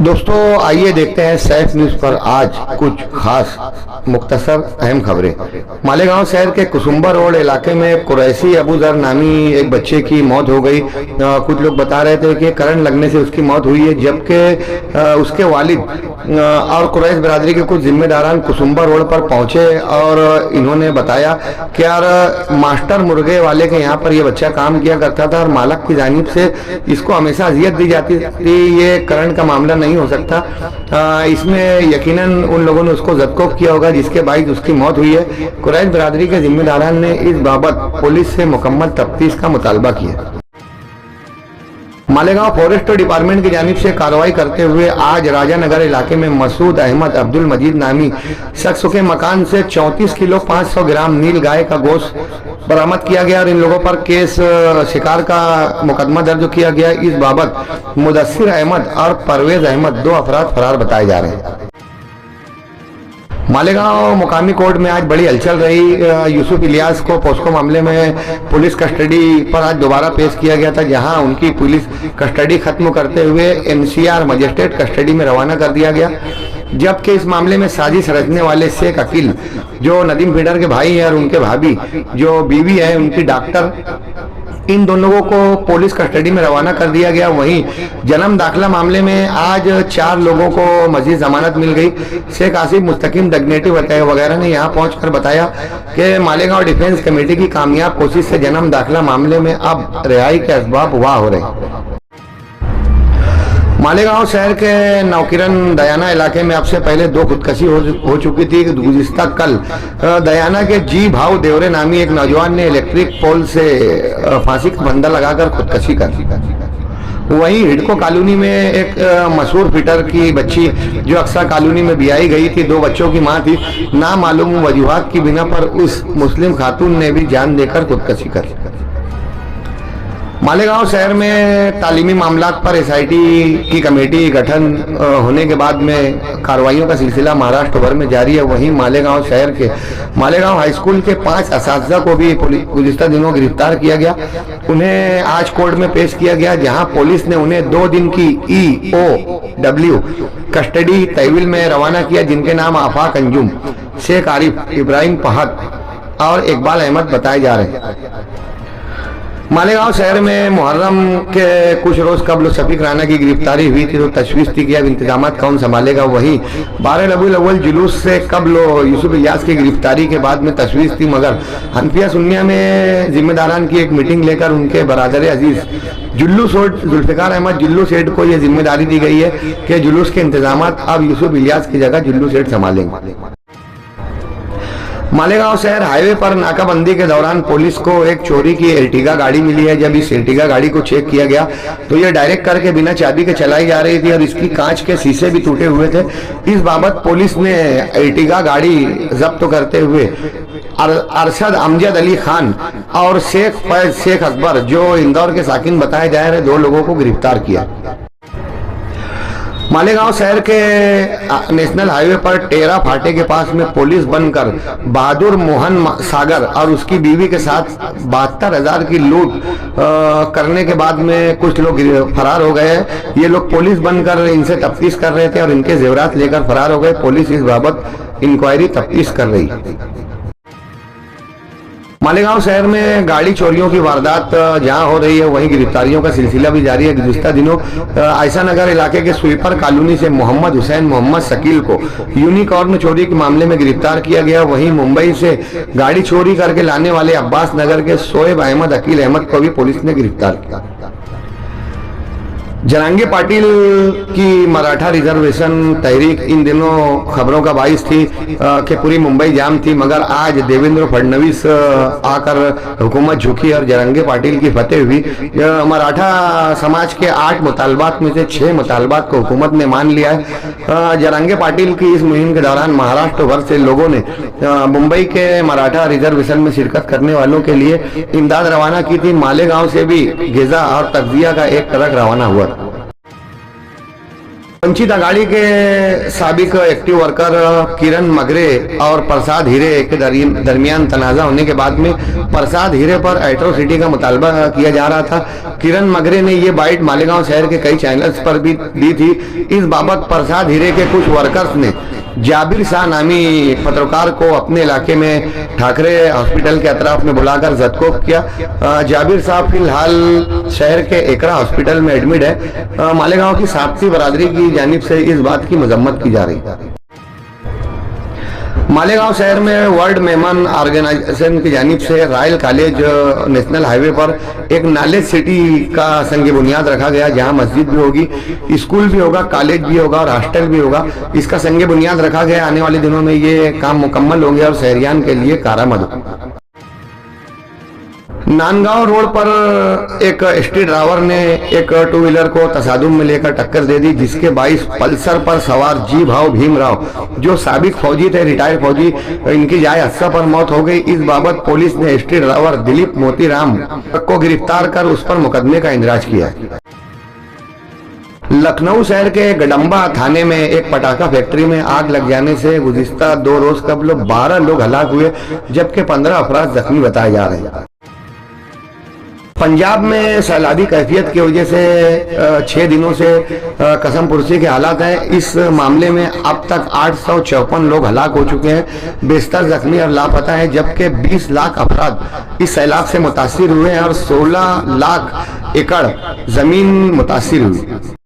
दोस्तों आइए देखते हैं सैफ न्यूज पर आज कुछ खास मुख्तसर अहम खबरें। मालेगांव शहर के कुसुम्बा रोड इलाके में कुरैशी अबू जर नामी एक बच्चे की मौत हो गई। कुछ लोग बता रहे थे कि करंट लगने से उसकी मौत हुई है, जबकि उसके वालिद और कुरैश बरादरी के कुछ जिम्मेदारान कुसुम्बा रोड पर पहुंचे और इन्होंने बताया कि यार मास्टर मुर्गे वाले के यहाँ पर ये बच्चा काम किया करता था और मालक की जानिब से इसको हमेशा अजियत दी जाती थी। ये करंट का मामला नहीं हो सकता। इसमें यकीनन उन लोगों ने उसको जब्त किया होगा जिसके बाइज उसकी मौत हुई है। कुरैश बरादरी के जिम्मेदारान ने इस बाबत पुलिस से मुकम्मल तफ्तीश का मुतालबा किया। मालेगांव फॉरेस्ट डिपार्टमेंट की जानिब से कार्रवाई करते हुए आज राजानगर इलाके में मसूद अहमद अब्दुल मजीद नामी शख्स के मकान से 34 किलो 500 ग्राम नील गाय का गोश्त बरामद किया गया और इन लोगों पर केस शिकार का मुकदमा दर्ज किया गया। इस बाबत मुदस्सिर अहमद और परवेज अहमद 2 अफराद फरार बताए जा रहे हैं। मालेगांव मुकामी कोर्ट में आज बड़ी हलचल रही। यूसुफ इलियास को पोस्को मामले में पुलिस कस्टडी पर आज दोबारा पेश किया गया था, जहां उनकी पुलिस कस्टडी खत्म करते हुए एनसीआर मजिस्ट्रेट कस्टडी में रवाना कर दिया गया। जबकि इस मामले में साजिश रचने वाले शेख अकील जो नदीम फीडर के भाई हैं और उनके भाभी जो बीवी है उनकी डॉक्टर, इन दोनों को पुलिस कस्टडी में रवाना कर दिया गया। वहीं जन्म दाखिला मामले में आज 4 लोगों को मजीद जमानत मिल गई। शेख आसिफ मुस्तकीम डगनेटिव वगैरह ने यहां पहुंचकर बताया कि मालेगांव डिफेंस कमेटी की कामयाब कोशिश से जन्म दाखिला मामले में अब रिहाई के असबाब वाह हो रहे। मालेगांव शहर के नौकिरन दयाना इलाके में अब से पहले 2 खुदकशी हो चुकी थी। गुज़िश्ता कल दयाना के जी भाव देवरे नामी एक नौजवान ने इलेक्ट्रिक पोल से फांसी का फंदा लगाकर खुदकशी कर दी। वहीं हिडको कॉलोनी में एक मशहूर फिटर की बच्ची जो अक्सर कॉलोनी में बियाई गई थी, 2 बच्चों की मां थी, नामालूम वजूहात की बिना पर उस मुस्लिम खातून ने भी जान देकर खुदकशी कर ली। मालेगांव शहर में तालीमी मामलात पर एसआईटी की कमेटी गठन होने के बाद में कार्रवाइयों का सिलसिला महाराष्ट्र भर में जारी है। वहीं मालेगांव शहर के मालेगांव हाई स्कूल के 5 असातिज़ा को भी गुज़िश्ता दिनों गिरफ्तार किया गया। उन्हें आज कोर्ट में पेश किया गया, जहां पुलिस ने उन्हें 2 दिन की EOW कस्टडी तहवील में रवाना किया, जिनके नाम आफाक अंजुम, शेख आरिफ, इब्राहिम फहद और इकबाल अहमद बताए जा रहे हैं। मालेगांव शहर में मुहर्रम के कुछ रोज कबल शफीक राना की गिरफ्तारी हुई थी, तो तशवीश थी कि अब इंतजाम कौन संभालेगा। वहीं 12 रबीउल अव्वल जुलूस से कबल यूसुफ इलियास की गिरफ्तारी के बाद में तशवीश थी, मगर हनफिया सुन्निया में जिम्मेदारान की एक मीटिंग लेकर उनके बरादर अजीज जुल्लू सेठ जुल्फिकार अहमद जुल्लू सेठ को यह जिम्मेदारी दी गई है कि जुलूस के इंतजाम अब यूसुफ इलियास की जगह जुल्लू सेठ संभालेंगे। मालेगांव शहर हाईवे पर नाकाबंदी के दौरान पुलिस को एक चोरी की एर्टिगा गाड़ी मिली है। जब इस एर्टिगा गाड़ी को चेक किया गया तो ये डायरेक्ट करके बिना चाबी के चलाई जा रही थी और इसकी कांच के शीशे भी टूटे हुए थे। इस बाबत पुलिस ने एर्टिगा गाड़ी जब्त करते हुए अरशद अमजद अली खान और शेख फैज शेख अकबर जो इंदौर के साकिन बताए जा रहे 2 लोगों को गिरफ्तार किया। मालेगांव शहर के नेशनल हाईवे पर टेरा फाटे के पास में पुलिस बनकर बहादुर मोहन सागर और उसकी बीवी के साथ 72,000 की लूट करने के बाद में कुछ लोग फरार हो गए। ये लोग पुलिस बनकर इनसे तफ्तीश कर रहे थे और इनके जेवरात लेकर फरार हो गए। पुलिस इस बाबत इंक्वायरी तफ्तीश कर रही है। मालेगांव शहर में गाड़ी चोरियों की वारदात जहां हो रही है, वहीं गिरफ्तारियों का सिलसिला भी जारी है। गुज़िश्ता दिनों आयशा नगर इलाके के स्वीपर कॉलोनी से मोहम्मद हुसैन मोहम्मद शकील को यूनिकॉर्न चोरी के मामले में गिरफ्तार किया गया। वहीं मुंबई से गाड़ी चोरी करके लाने वाले अब्बास नगर के शोएब अहमद अकील अहमद को भी पुलिस ने गिरफ्तार किया। जरांगे पाटिल की मराठा रिजर्वेशन तहरीक इन दिनों खबरों का बाइस थी कि पूरी मुंबई जाम थी, मगर आज देवेंद्र फडणवीस आकर हुकूमत झुकी और जरांगे पाटिल की फतेह हुई। मराठा समाज के 8 मुतालबात में से 6 मुतालबात को हुकूमत ने मान लिया है। जरांगे पाटिल की इस मुहिम के दौरान महाराष्ट्र भर से लोगों ने मुंबई के मराठा रिजर्वेशन में शिरकत करने वालों के लिए इमदाद रवाना की थी। मालेगांव से भी ग़िज़ा और तग़ज़िया का एक ट्रक रवाना हुआ। वंचित अघाड़ी के साबिक एक्टिव वर्कर किरण मगरे और प्रसाद हीरे के दरमियान तनाजा होने के बाद में प्रसाद हीरे पर एट्रोसिटी का मुतालबा किया जा रहा था। किरण मगरे ने ये बाइट मालेगांव शहर के कई चैनल्स पर भी दी थी। इस बाबत प्रसाद हीरे के कुछ वर्कर्स ने जाबिर शाह नामी पत्रकार को अपने इलाके में ठाकरे हॉस्पिटल के अतराफ में बुलाकर जदकोब किया। जाबिर साहब फिलहाल शहर के एकरा हॉस्पिटल में एडमिट है। मालेगांव की साप्ती बरादरी की जानिब से इस बात की मजम्मत की जा रही है। मालेगांव शहर में वर्ल्ड मेहमान ऑर्गेनाइजेशन की जानिब से रॉयल कॉलेज नेशनल हाईवे पर एक नॉलेज सिटी का संग बुनियाद रखा गया, जहां मस्जिद भी होगी, स्कूल भी होगा, कॉलेज भी होगा और हॉस्टल भी होगा। इसका संग बुनियाद रखा गया। आने वाले दिनों में ये काम मुकम्मल होंगे और शहरियान के लिए कारामद होगा। नांदगांव रोड पर एक स्ट्रीट ड्राइवर ने एक टू व्हीलर को तसादुम में लेकर टक्कर दे दी, जिसके बाइस पल्सर पर सवार जी भाव भीमराव, जो साबिक फौजी थे, रिटायर्ड फौजी, इनकी जाए हादसा पर मौत हो गई। इस बाबत पुलिस ने स्ट्रीट ड्राइवर दिलीप मोतीराम को गिरफ्तार कर उस पर मुकदमे का इंदराज किया। लखनऊ शहर के गडम्बा थाने में एक पटाखा फैक्ट्री में आग लग जाने से गुज़िश्ता 2 रोज कबल 12 लोग हलाक हुए, जबकि 15 अफराद जख्मी बताए जा रहे हैं। पंजाब में सैलाबी कैफियत की वजह से 6 दिनों से कसम पुरसी के हालात हैं। इस मामले में अब तक 854 लोग हलाक हो चुके हैं, बेशतर जख्मी और लापता है, जबकि 20 लाख अफराद इस सैलाब से मुतासिर हुए हैं और 16 लाख एकड़ जमीन मुतासिर हुई।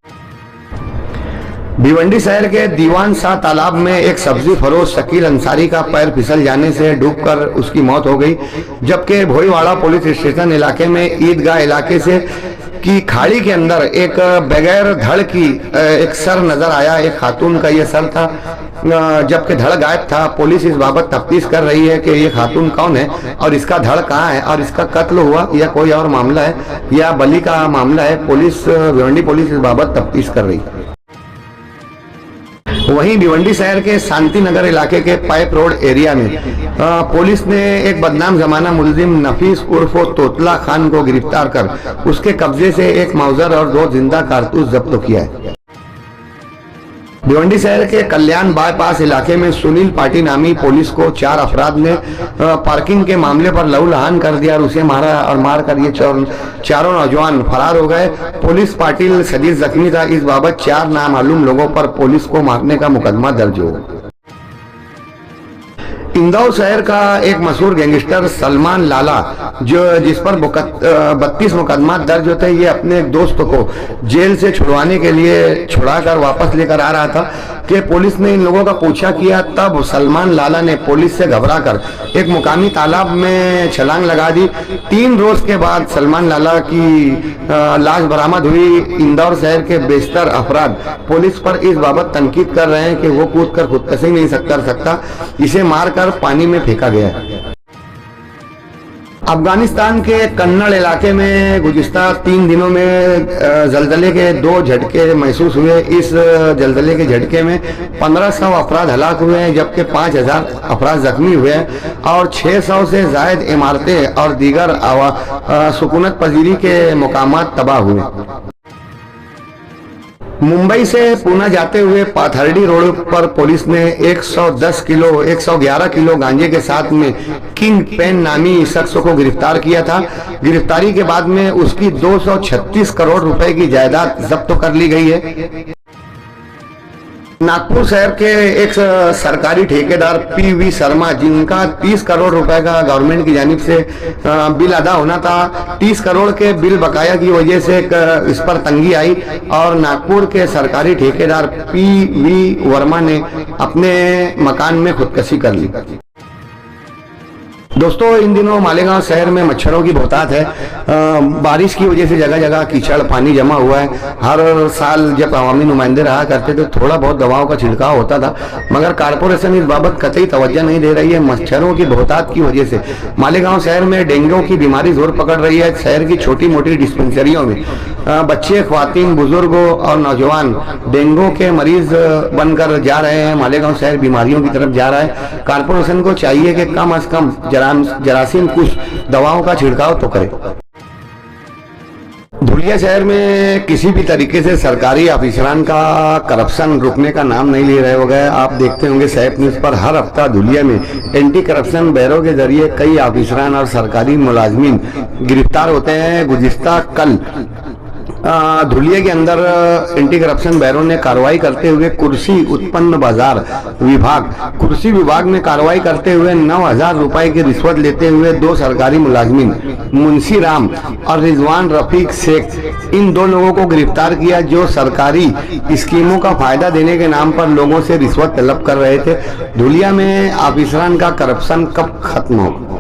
भिवंडी शहर के दीवान शाह तालाब में एक सब्जी फरोश शकील अंसारी का पैर फिसल जाने से डूबकर उसकी मौत हो गई, जबकि भोईवाड़ा पुलिस स्टेशन इलाके में ईदगाह इलाके से की खाड़ी के अंदर एक बगैर धड़ की एक सर नजर आया। एक खातून का ये सर था, जबकि धड़ गायब था। पुलिस इस बाबत तफ्तीश कर रही है कि ये खातून कौन है और इसका धड़ कहाँ है और इसका कत्ल हुआ या कोई और मामला है या बली का मामला है। भिवंडी पुलिस इस बाबत तफ्तीश कर रही है। वहीं भिवंडी शहर के शांति नगर इलाके के पाइप रोड एरिया में पुलिस ने एक बदनाम जमाना मुलजिम नफीस उर्फ तोतला खान को गिरफ्तार कर उसके कब्जे से एक माउजर और 2 जिंदा कारतूस जब्त किया है। भिवंडी शहर के कल्याण बाईपास इलाके में सुनील पाटी नामी पुलिस को 4 अफराद ने पार्किंग के मामले पर लहूलुहान कर दिया और उसे मारा और मारकर ये चारों नौजवान फरार हो गए। पुलिस पाटिल शदीद जख्मी था। इस बाबत 4 नामालूम लोगों पर पुलिस को मारने का मुकदमा दर्ज हुआ। इंदौर शहर का एक मशहूर गैंगस्टर सलमान लाला, जिस पर 32 मुकदमा दर्ज होते हैं, ये अपने एक दोस्त को जेल से छुड़वाने के लिए छुड़ाकर वापस लेकर आ रहा था कि पुलिस ने इन लोगों का पूछा किया। तब सलमान लाला ने पुलिस से घबराकर एक मुकामी तालाब में छलांग लगा दी। 3 रोज के बाद सलमान लाला की लाश बरामद हुई। इंदौर शहर के बेशतर अफराद पुलिस पर इस बाबत तनकीद कर रहे हैं कि वो कूदकर खुदकशी नहीं कर सकता, इसे मारकर पानी में फेंका गया है। अफगानिस्तान के कन्नड़ इलाके में गुज़िश्ता 3 दिनों में जलजले के 2 झटके महसूस हुए। इस जलजले के झटके में 1500 अफराद हलाक हुए हैं, जबकि 5000 अफराद जख्मी हुए हैं और 600 से ज्यादा इमारतें और दीगर सुकूनत पजीरी के मकामात तबाह हुए। मुंबई से पूना जाते हुए पाथर्डी रोड पर पुलिस ने 111 किलो गांजे के साथ में किंग पेन नामी शख्स को गिरफ्तार किया था। गिरफ्तारी के बाद में उसकी 236 करोड़ रुपए की जायदाद जब्त कर ली गई है। नागपुर शहर के एक सरकारी ठेकेदार पीवी शर्मा, जिनका 30 करोड़ रुपए का गवर्नमेंट की जानिब से बिल अदा होना था, 30 करोड़ के बिल बकाया की वजह से इस पर तंगी आई और नागपुर के सरकारी ठेकेदार पीवी वर्मा ने अपने मकान में खुदकशी कर ली। दोस्तों, इन दिनों मालेगांव शहर में मच्छरों की बहुतायत है। बारिश की वजह से जगह जगह कीचड़ पानी जमा हुआ है। हर साल जब अवामी नुमाइंदे रहा करते थे, थोड़ा बहुत दवाओं का छिड़काव होता था, मगर कारपोरेशन इस बाबत कतई तवज्जो नहीं दे रही है। मच्छरों की बहुतायत की वजह से मालेगांव शहर में डेंगू की बीमारी जोर पकड़ रही है। शहर की छोटी मोटी डिस्पेंसरियों में बच्चे, ख्वातीन, बुजुर्गों और नौजवान डेंगू के मरीज बनकर जा रहे हैं। मालेगांव शहर बीमारियों की तरफ जा रहा है। कारपोरेशन को चाहिए कि कम से कम जरासीम कुछ दवाओं का छिड़काव तो करे। धुलिया शहर में किसी भी तरीके से सरकारी ऑफिसरान का करप्शन रुकने का नाम नहीं ले रहे हो गए। आप देखते होंगे सैफ न्यूज पर हर हफ्ता धुलिया में एंटी करप्शन ब्यूरो के जरिए कई ऑफिसरान और सरकारी मुलाजमीन गिरफ्तार होते हैं। गुज़िश्ता कल धुलिया के अंदर एंटी करप्शन ब्यूरो ने कार्रवाई करते हुए कुर्सी उत्पन्न बाजार कुर्सी विभाग में कार्रवाई करते हुए 9,000 रुपए की रिश्वत लेते हुए 2 सरकारी मुलाजमीन मुंशी राम और रिजवान रफीक शेख इन 2 लोगों को गिरफ्तार किया, जो सरकारी स्कीमों का फायदा देने के नाम पर लोगों से रिश्वत तलब कर रहे थे। धुलिया में ऑफिसरान का करप्शन कब खत्म होगा?